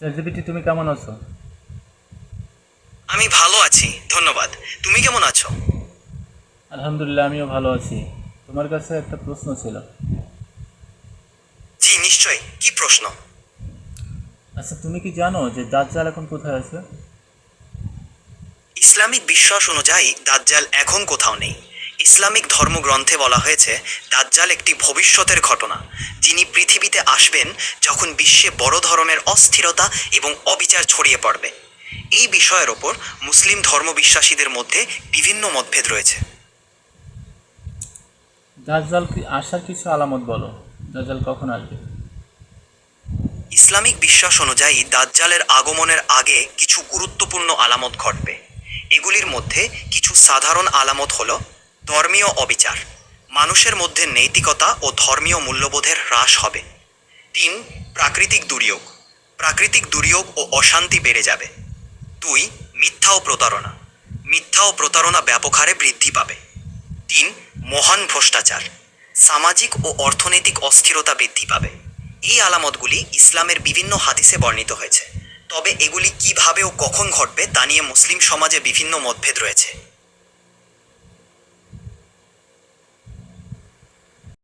ChatGPT, তুমি কেমন আছো? আমি ভালো আছি, ধন্যবাদ। তুমি কেমন আছো? আলহামদুলিল্লাহ, আমিও ভালো আছি। তোমার কাছে একটা প্রশ্ন ছিল। জি নিশ্চয়ই, কি প্রশ্ন? আচ্ছা, তুমি কি জানো যে দাজ্জাল এখন কোথায় আছে? ইসলামিক বিশ্বাস অনুযায়ী দাজ্জাল এখন কোথাও নেই। ইসলামিক ধর্মগ্রন্থে বলা হয়েছে দাজ্জাল একটি ভবিষ্যতের ঘটনা, যিনি পৃথিবীতে আসবেন যখন বিশ্বে বড় ধরনের অস্থিরতা এবং অবিচার ছড়িয়ে পড়বে। এই বিষয়ের ওপর মুসলিম ধর্মবিশ্বাসীদের মধ্যে বিভিন্ন মতভেদ রয়েছে। দাজ্জাল কি আসার কিছু আলামত বলো। দাজ্জাল কখন আসবে? ইসলামিক বিশ্বাস অনুযায়ী দাজ্জালের আগমনের আগে কিছু গুরুত্বপূর্ণ আলামত ঘটবে। এগুলির মধ্যে কিছু সাধারণ আলামত হল: ধর্মীয় অবিচার, মানুষের মধ্যে নৈতিকতা ও ধর্মীয় মূল্যবোধের হ্রাস হবে। 3. প্রাকৃতিক দুর্যোগ, প্রাকৃতিক দুর্যোগ ও অশান্তি বেড়ে যাবে। 2. মিথ্যা ও প্রতারণা, মিথ্যা ও প্রতারণা ব্যাপক হারে বৃদ্ধি পাবে। 3. মহান ভ্রষ্টাচার, সামাজিক ও অর্থনৈতিক অস্থিরতা বৃদ্ধি পাবে। এই আলামতগুলি ইসলামের বিভিন্ন হাদিসে বর্ণিত হয়েছে, তবে এগুলি কিভাবে ও কখন ঘটবে তা নিয়ে মুসলিম সমাজে বিভিন্ন মতভেদ রয়েছে।